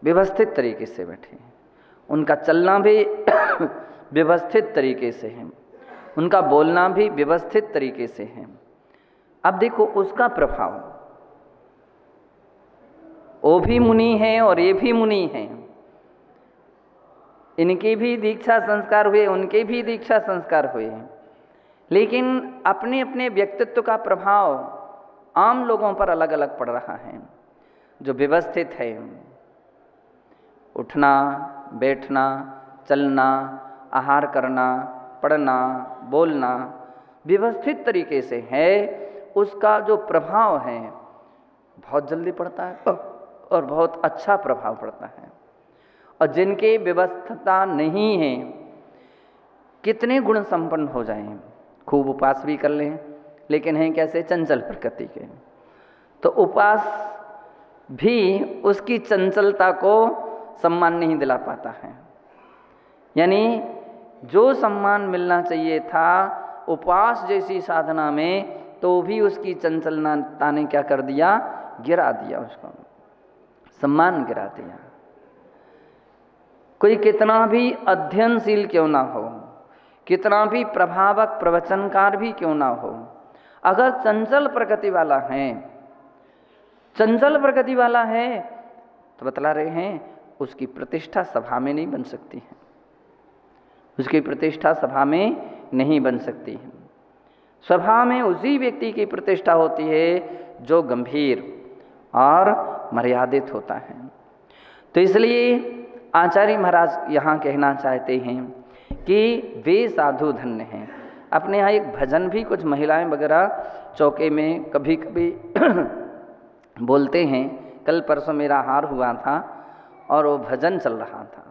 व्यवस्थित तरीके से बैठे हैं, उनका चलना भी व्यवस्थित तरीके से है, उनका बोलना भी व्यवस्थित तरीके से है। अब देखो उसका प्रभाव, वो भी मुनि हैं और ये भी मुनि हैं, इनके भी दीक्षा संस्कार हुए, उनके भी दीक्षा संस्कार हुए, लेकिन अपने अपने व्यक्तित्व का प्रभाव आम लोगों पर अलग अलग पड़ रहा है। जो व्यवस्थित है, उठना बैठना चलना आहार करना पढ़ना बोलना व्यवस्थित तरीके से है, उसका जो प्रभाव है बहुत जल्दी पड़ता है और बहुत अच्छा प्रभाव पड़ता है। और जिनके व्यवस्था नहीं है, कितने गुण संपन्न हो जाएं, खूब उपास भी कर लें, लेकिन हैं कैसे, चंचल प्रकृति के, तो उपास भी उसकी चंचलता को सम्मान नहीं दिला पाता है। यानी जो सम्मान मिलना चाहिए था उपास जैसी साधना में, तो भी उसकी चंचलता ने क्या कर दिया, गिरा दिया, उसको सम्मान गिरा दिया। कोई कितना भी अध्ययनशील क्यों ना हो, कितना भी प्रभावक प्रवचनकार भी क्यों ना हो, अगर चंचल प्रकृति वाला है, चंचल प्रकृति वाला है, तो बतला रहे हैं उसकी प्रतिष्ठा सभा में नहीं बन सकती है, उसकी प्रतिष्ठा सभा में नहीं बन सकती है। सभा में उसी व्यक्ति की प्रतिष्ठा होती है जो गंभीर और मर्यादित होता है। तो इसलिए आचार्य महाराज यहाँ कहना चाहते हैं कि वे साधु धन्य हैं। अपने यहाँ एक भजन भी कुछ महिलाएं वगैरह चौके में कभी कभी बोलते हैं। कल परसों मेरा हार हुआ था और वो भजन चल रहा था,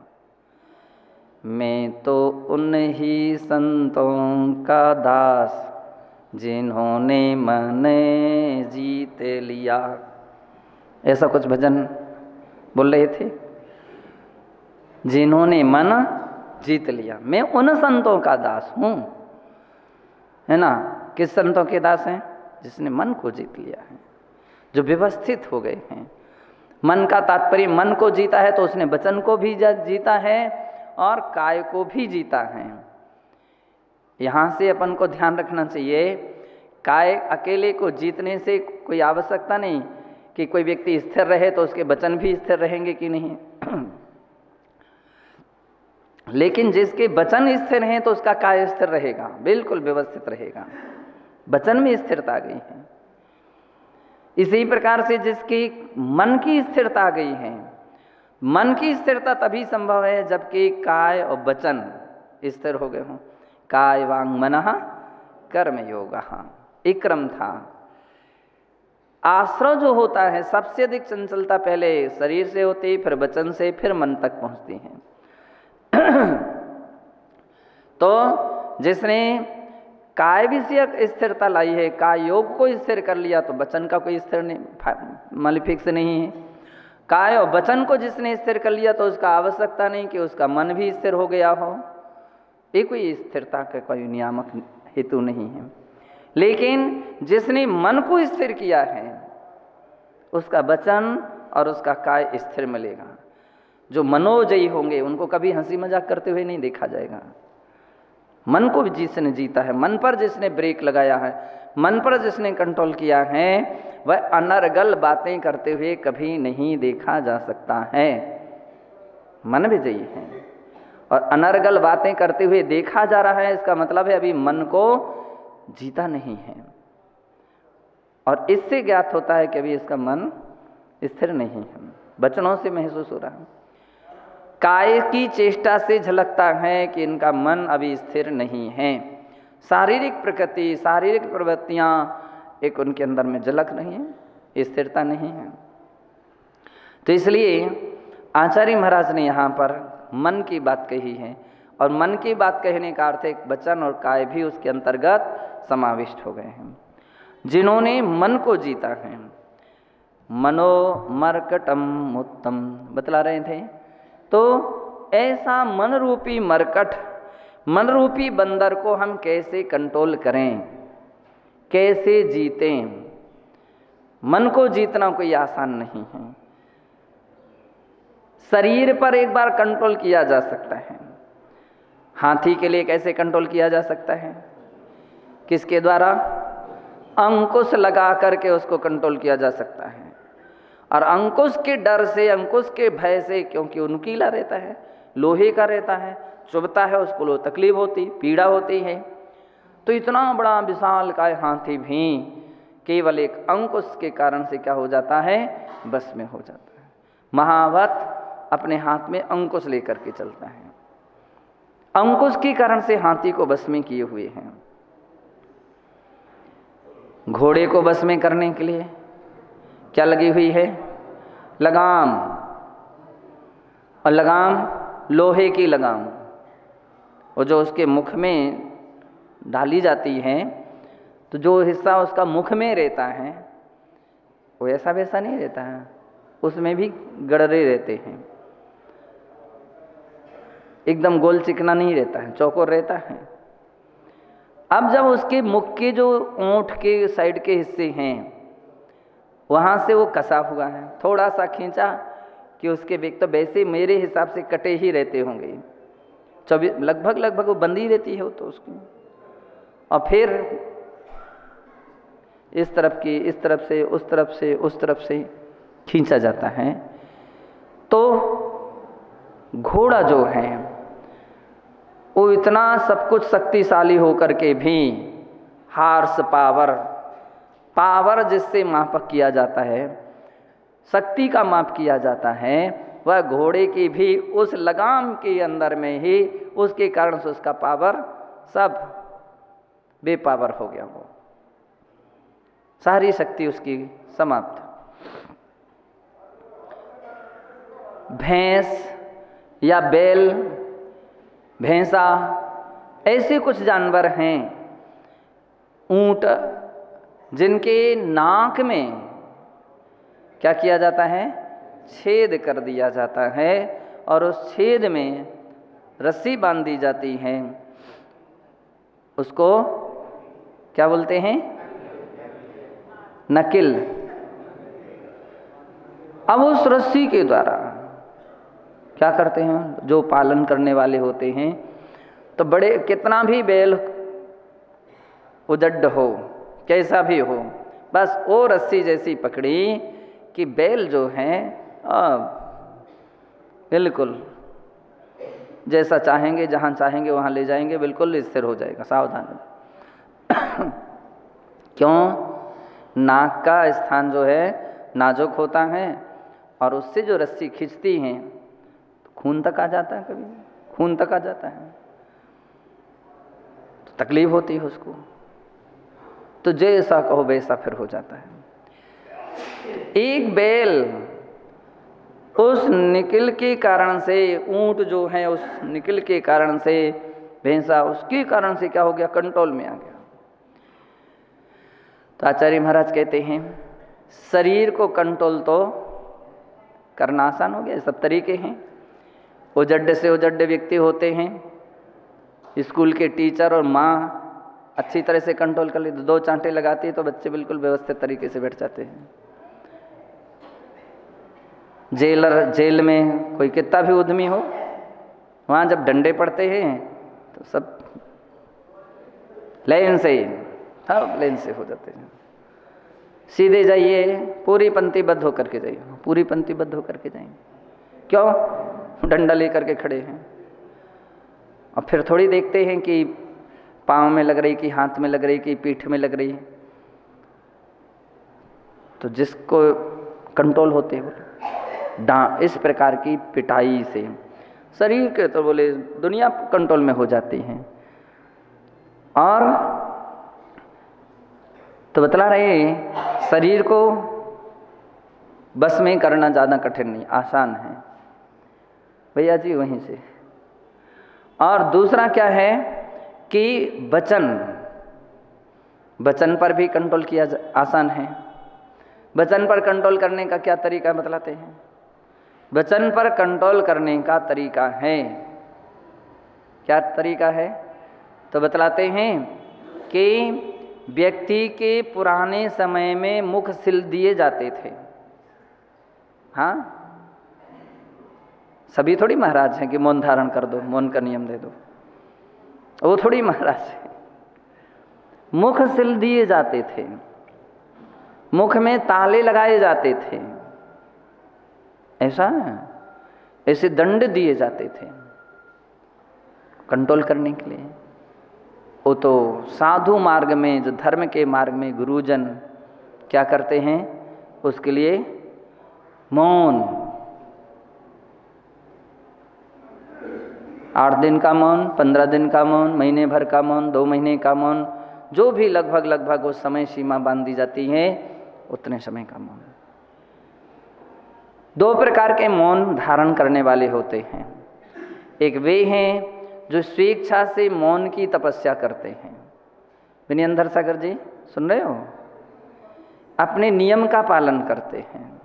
मैं तो उन्हीं संतों का दास जिन्होंने मन जीत लिया, ऐसा कुछ भजन बोल रहे थे, जिन्होंने मन जीत लिया। मैं उन संतों का दास हूँ, है ना। किस संतों के दास हैं? जिसने मन को जीत लिया है, जो व्यवस्थित हो गए हैं। मन का तात्पर्य, मन को जीता है तो उसने वचन को भी जीता है और काय को भी जीता है। यहाँ से अपन को ध्यान रखना चाहिए, काय अकेले को जीतने से कोई आवश्यकता नहीं कि कोई व्यक्ति स्थिर रहे तो उसके वचन भी स्थिर रहेंगे कि नहीं लेकिन जिसके वचन स्थिर हैं तो उसका काय स्थिर रहेगा, बिल्कुल व्यवस्थित रहेगा, वचन में स्थिरता आ गई है। इसी प्रकार से जिसकी मन की स्थिरता आ गई है, मन की स्थिरता तभी संभव है जबकि काय और वचन स्थिर हो गए हों। काय वांग मनः कर्म योगः, एक क्रम था। आश्रव जो होता है, सबसे अधिक चंचलता पहले शरीर से होती, फिर वचन से, फिर मन तक पहुंचती है। तो जिसने काय विषयक स्थिरता लाई है, काय योग को स्थिर कर लिया, तो वचन का कोई स्थिर नहीं, मालिफिक्स नहीं है। काय और वचन को जिसने स्थिर कर लिया तो उसका आवश्यकता नहीं कि उसका मन भी स्थिर हो गया हो, ये कोई स्थिरता का कोई नियामक हेतु नहीं है। लेकिन जिसने मन को स्थिर किया है उसका वचन और उसका काय स्थिर मिलेगा। जो मनोजयी होंगे उनको कभी हंसी मजाक करते हुए नहीं देखा जाएगा। मन को जिसने जीता है, मन पर जिसने ब्रेक लगाया है, मन पर जिसने कंट्रोल किया है, वह अनर्गल बातें करते हुए कभी नहीं देखा जा सकता है। मन विजयी है और अनर्गल बातें करते हुए देखा जा रहा है, इसका मतलब है अभी मन को जीता नहीं है। और इससे ज्ञात होता है कि अभी इसका मन स्थिर नहीं है, वचनों से महसूस हो रहा है, काय की चेष्टा से झलकता है कि इनका मन अभी स्थिर नहीं है। शारीरिक प्रकृति, शारीरिक प्रवृत्तियाँ एक उनके अंदर में झलक नहीं है, स्थिरता नहीं है। तो इसलिए आचार्य महाराज ने यहाँ पर मन की बात कही है, और मन की बात कहने का अर्थ एक वचन और काय भी उसके अंतर्गत समाविष्ट हो गए हैं। जिन्होंने मन को जीता है, मनो मरकटम उत्तम बतला रहे थे। तो ऐसा मन रूपी मरकट, मन रूपी बंदर को हम कैसे कंट्रोल करें, कैसे जीतें। मन को जीतना कोई आसान नहीं है। शरीर पर एक बार कंट्रोल किया जा सकता है। हाथी के लिए कैसे कंट्रोल किया जा सकता है? किसके द्वारा? अंकुश लगा करके उसको कंट्रोल किया जा सकता है। और अंकुश के डर से, अंकुश के भय से, क्योंकि वो नुकीला रहता है, लोहे का रहता है, चुभता है, उसको लो तकलीफ होती, पीड़ा होती है। तो इतना बड़ा विशालकाय हाथी भी केवल एक अंकुश के कारण से क्या हो जाता है? बस में हो जाता है। महावत अपने हाथ में अंकुश लेकर के चलता है। अंकुश के कारण से हाथी को बस में किए हुए हैं। घोड़े को बस में करने के लिए क्या लगी हुई है? लगाम। और लगाम लोहे की लगाम, और जो उसके मुख में डाली जाती है, तो जो हिस्सा उसका मुख में रहता है वो ऐसा वैसा नहीं रहता है, उसमें भी गड़रे रहते हैं। एकदम गोल चिकना नहीं रहता है, चौकोर रहता है। अब जब उसके मुख के जो ओंठ के साइड के हिस्से हैं वहाँ से वो कसा हुआ है, थोड़ा सा खींचा कि उसके वेग तो वैसे मेरे हिसाब से कटे ही रहते होंगे, 24 लगभग वो बंदी रहती है वो तो उसकी। और फिर इस तरफ की, इस तरफ से, उस तरफ से, उस तरफ से खींचा जाता है। तो घोड़ा जो है वो इतना सब कुछ शक्तिशाली होकर के भी, हार्स पावर, पावर जिससे माप किया जाता है, शक्ति का माप किया जाता है, वह घोड़े की भी उस लगाम के अंदर में ही, उसके कारण से उसका पावर सब बेपावर हो गया। वो सारी शक्ति उसकी समाप्त। भैंस या बैल, भैंसा, ऐसे कुछ जानवर हैं, ऊंट, जिनके नाक में क्या किया जाता है? छेद कर दिया जाता है, और उस छेद में रस्सी बांध दी जाती है। उसको क्या बोलते हैं? नकिल। अब उस रस्सी के द्वारा क्या करते हैं जो पालन करने वाले होते हैं, तो बड़े, कितना भी बैल उजड्ड हो, कैसा भी हो, बस वो रस्सी जैसी पकड़ी कि बैल जो है बिल्कुल जैसा चाहेंगे, जहाँ चाहेंगे वहाँ ले जाएंगे, बिल्कुल स्थिर हो जाएगा। सावधान। क्यों? नाक का स्थान जो है नाजुक होता है, और उससे जो रस्सी खींचती हैं तो खून तक आ जाता है, कभी खून तक आ जाता है, तो तकलीफ होती है उसको। तो जैसा कहो वैसा फिर हो जाता है। एक बैल उस निकिल के कारण से, ऊंट जो है उस निकिल के कारण से, भैंसा उसके कारण से क्या हो गया? कंट्रोल में आ गया। तो आचार्य महाराज कहते हैं शरीर को कंट्रोल तो करना आसान हो गया, सब तरीके हैं। उजड्ड से उजड्ड व्यक्ति होते हैं, स्कूल के टीचर और माँ अच्छी तरह से कंट्रोल कर लेते, 2 चांटे लगाती है तो बच्चे बिल्कुल व्यवस्थित तरीके से बैठ जाते हैं। जेलर, जेल में कोई कितना भी उद्यमी हो, वहाँ जब डंडे पड़ते हैं तो सब लाइन से ही, सब लाइन से हो जाते हैं। सीधे जाइए, पूरी पंक्तिबद्ध होकर के जाइए, पूरी पंक्तिबद्ध होकर के जाएंगे। क्यों? डंडा लेकर के खड़े हैं। और फिर थोड़ी देखते हैं कि पाँव में लग रही, कि हाथ में लग रही, कि पीठ में लग रही। तो जिसको कंट्रोल होते हो इस प्रकार की पिटाई से शरीर के, तो बोले दुनिया कंट्रोल में हो जाती है। और तो बतला रहे शरीर को बस में करना ज़्यादा कठिन नहीं, आसान है भैया जी। वहीं से और दूसरा क्या है कि वचन पर भी कंट्रोल किया आसान है। वचन पर कंट्रोल करने का क्या तरीका बतलाते हैं? वचन पर कंट्रोल करने का तरीका है, क्या तरीका है? तो बतलाते हैं कि व्यक्ति के पुराने समय में मुख सिल दिए जाते थे। हाँ, सभी थोड़ी महाराज हैं कि मौन धारण कर दो, मौन का नियम दे दो, वो थोड़ी महाराज है। मुख सिल दिए जाते थे, मुख में ताले लगाए जाते थे, ऐसा ऐसे दंड दिए जाते थे कंट्रोल करने के लिए। वो तो साधु मार्ग में, जो धर्म के मार्ग में गुरुजन क्या करते हैं, उसके लिए मौन, 8 दिन का मौन, 15 दिन का मौन, महीने भर का मौन, 2 महीने का मौन, जो भी लगभग उस समय सीमा बांध दी जाती है, उतने समय का मौन। 2 प्रकार के मौन धारण करने वाले होते हैं। एक वे हैं जो स्वेच्छा से मौन की तपस्या करते हैं। विनयंदर सागर जी सुन रहे हो? अपने नियम का पालन करते हैं।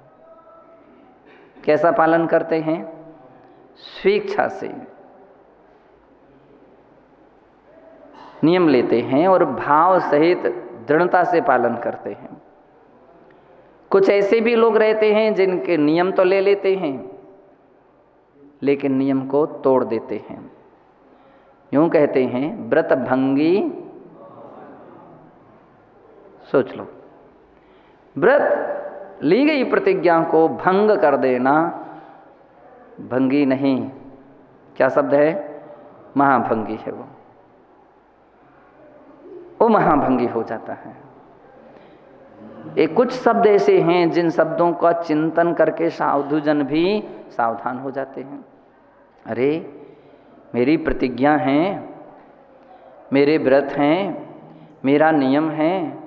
कैसा पालन करते हैं? स्वेच्छा से नियम लेते हैं और भाव सहित दृढ़ता से पालन करते हैं। कुछ ऐसे भी लोग रहते हैं जिनके नियम तो ले लेते हैं लेकिन नियम को तोड़ देते हैं। यूं कहते हैं व्रत भंगी, सोच लो, व्रत ली गई प्रतिज्ञा को भंग कर देना, भंगी नहीं, क्या शब्द है? महाभंगी है वो महाभंगी हो जाता है। एक कुछ शब्द ऐसे हैं जिन शब्दों का चिंतन करके साधुजन भी सावधान हो जाते हैं। अरे मेरी प्रतिज्ञा है, मेरे व्रत हैं, मेरा नियम है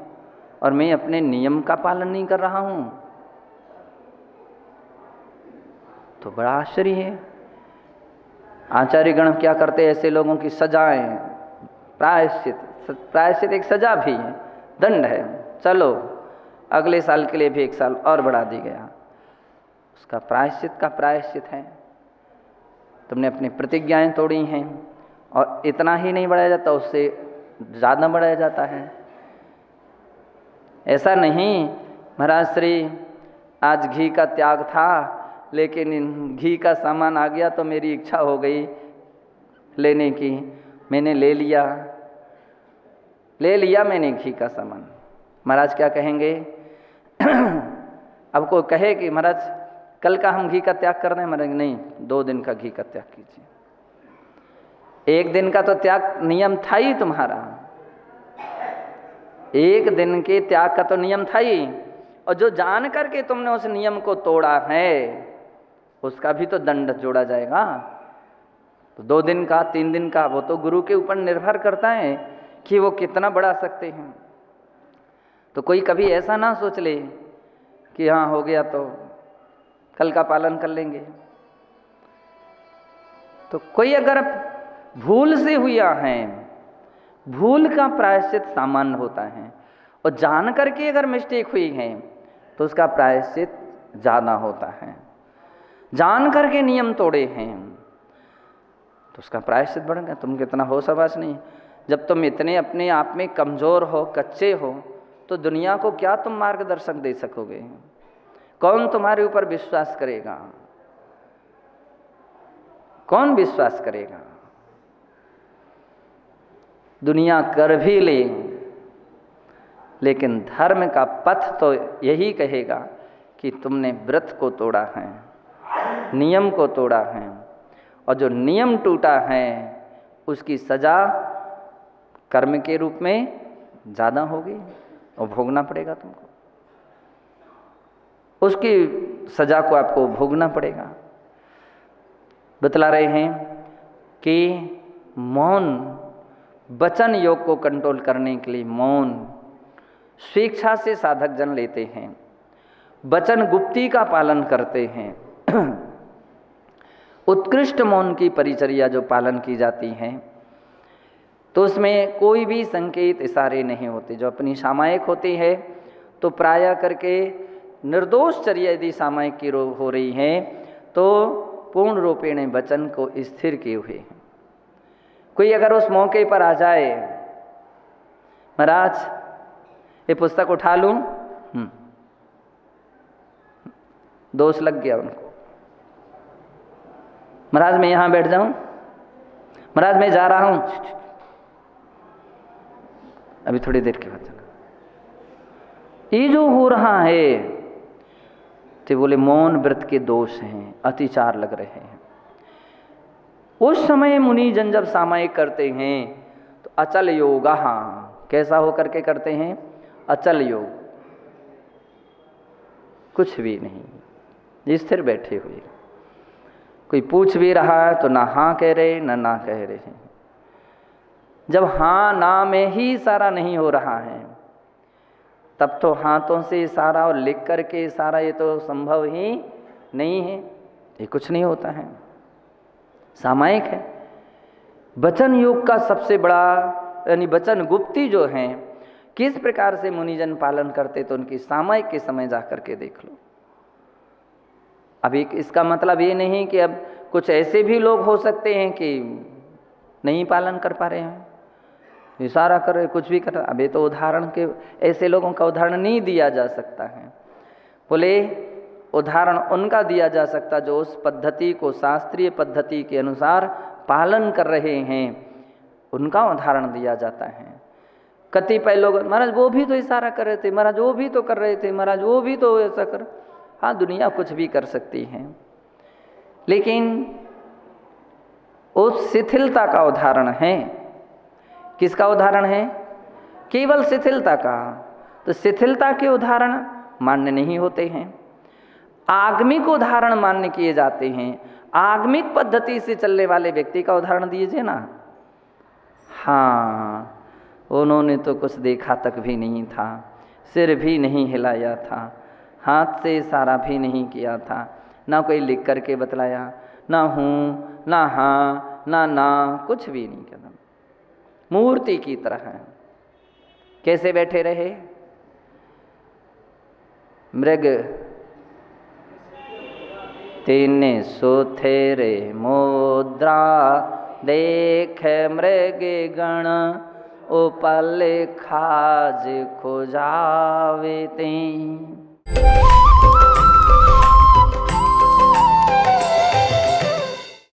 और मैं अपने नियम का पालन नहीं कर रहा हूं, तो बड़ा आश्चर्य है। आचार्यगण क्या करते हैं? ऐसे लोगों की सजाएं, प्रायश्चित एक सजा भी है, दंड है, चलो अगले साल के लिए भी 1 साल और बढ़ा दी गया, उसका प्रायश्चित है। तुमने अपनी प्रतिज्ञाएं तोड़ी हैं और इतना ही नहीं बढ़ाया जाता, उससे ज़्यादा बढ़ाया जाता है। ऐसा नहीं महाराज श्री आज घी का त्याग था लेकिन घी का सामान आ गया तो मेरी इच्छा हो गई लेने की, मैंने ले लिया मैंने घी का सामान। महाराज क्या कहेंगे? अब कोई कहे कि महाराज कल का हम घी का त्याग कर दें, महाराज नहीं, 2 दिन का घी का त्याग कीजिए। 1 दिन का तो त्याग नियम था ही तुम्हारा, 1 दिन के त्याग का तो नियम था ही, और जो जान करके तुमने उस नियम को तोड़ा है उसका भी तो दंड जोड़ा जाएगा। तो 2 दिन का, 3 दिन का, वो तो गुरु के ऊपर निर्भर करता है कि वो कितना बढ़ा सकते हैं। तो कोई कभी ऐसा ना सोच ले कि हाँ हो गया तो कल का पालन कर लेंगे। तो कोई अगर भूल से हुआ है, भूल का प्रायश्चित सामान्य होता है, और जान करके अगर मिस्टेक हुई है तो उसका प्रायश्चित ज़्यादा होता है। जान करके नियम तोड़े हैं तो उसका प्रायश्चित बढ़ गया। तुम कितना हो शाबाश नहीं। जब तुम इतने अपने आप में कमज़ोर हो, कच्चे हो, तो दुनिया को क्या तुम मार्गदर्शक दे सकोगे? कौन तुम्हारे ऊपर विश्वास करेगा? कौन विश्वास करेगा? दुनिया कर भी ले लेकिन धर्म का पथ तो यही कहेगा कि तुमने व्रत को तोड़ा है, नियम को तोड़ा है, और जो नियम टूटा है उसकी सजा कर्म के रूप में ज़्यादा होगी और भोगना पड़ेगा तुमको, उसकी सजा को आपको भोगना पड़ेगा। बतला रहे हैं कि मौन, वचन योग को कंट्रोल करने के लिए मौन स्वेच्छा से साधक जन लेते हैं, वचन गुप्ती का पालन करते हैं। उत्कृष्ट मौन की परिचर्या जो पालन की जाती है तो उसमें कोई भी संकेत इशारे नहीं होते। जो अपनी सामायिक होती है तो प्रायः करके निर्दोष चर्या यदि सामायिक की हो रही है तो पूर्ण रूपेण वचन को स्थिर किए हुए हैं। कोई अगर उस मौके पर आ जाए, महाराज ये पुस्तक उठा लूं, दोष लग गया उनको, महाराज मैं यहाँ बैठ जाऊं, महाराज मैं जा रहा हूं, अभी थोड़ी देर के बाद चला। ये जो हो रहा है तो बोले मौन व्रत के दोष हैं, अतिचार लग रहे हैं। उस समय मुनि जन जब सामायिक करते हैं तो अचल योग, हाँ कैसा हो करके करते हैं? अचल योग, कुछ भी नहीं, स्थिर बैठे हुए। कोई पूछ भी रहा है तो ना हाँ कह रहे ना कह रहे हैं। जब हाँ ना में ही इशारा नहीं हो रहा है तब तो हाथों से इशारा और लिख करके इशारा ये तो संभव ही नहीं है, ये कुछ नहीं होता है, सामायिक है। वचन योग का सबसे बड़ा यानी वचन गुप्ती जो है किस प्रकार से मुनिजन पालन करते तो उनकी सामायिक के समय जा करके देख लो। अभी इसका मतलब ये नहीं कि अब कुछ ऐसे भी लोग हो सकते हैं कि नहीं पालन कर पा रहे हैं, इशारा कर रहे, कुछ भी कर रहे। अभी तो उदाहरण के ऐसे लोगों का उदाहरण नहीं दिया जा सकता है। बोले उदाहरण उनका दिया जा सकता जो उस पद्धति को शास्त्रीय पद्धति के अनुसार पालन कर रहे हैं, उनका उदाहरण दिया जाता है। कतिपय लोग महाराज वो भी तो इशारा कर रहे थे, महाराज वो भी तो कर रहे थे, महाराज वो भी तो ऐसा कर। हाँ दुनिया कुछ भी कर सकती है, लेकिन उस शिथिलता का उदाहरण है। किसका उदाहरण है? केवल शिथिलता का। तो शिथिलता के उदाहरण मान्य नहीं होते हैं, आगमिक उदाहरण मान्य किए जाते हैं। आगमिक पद्धति से चलने वाले व्यक्ति का उदाहरण दीजिए ना। हाँ उन्होंने तो कुछ देखा तक भी नहीं था, सिर भी नहीं हिलाया था, हाथ से इशारा भी नहीं किया था, ना कोई लिख करके बतलाया, ना हूँ ना हाँ ना कुछ भी नहीं किया। मूर्ति की तरह है। कैसे बैठे रहे? मृग तीने सुथेरे मुद्रा देख मृग गण उपल खाज खुजावे ते।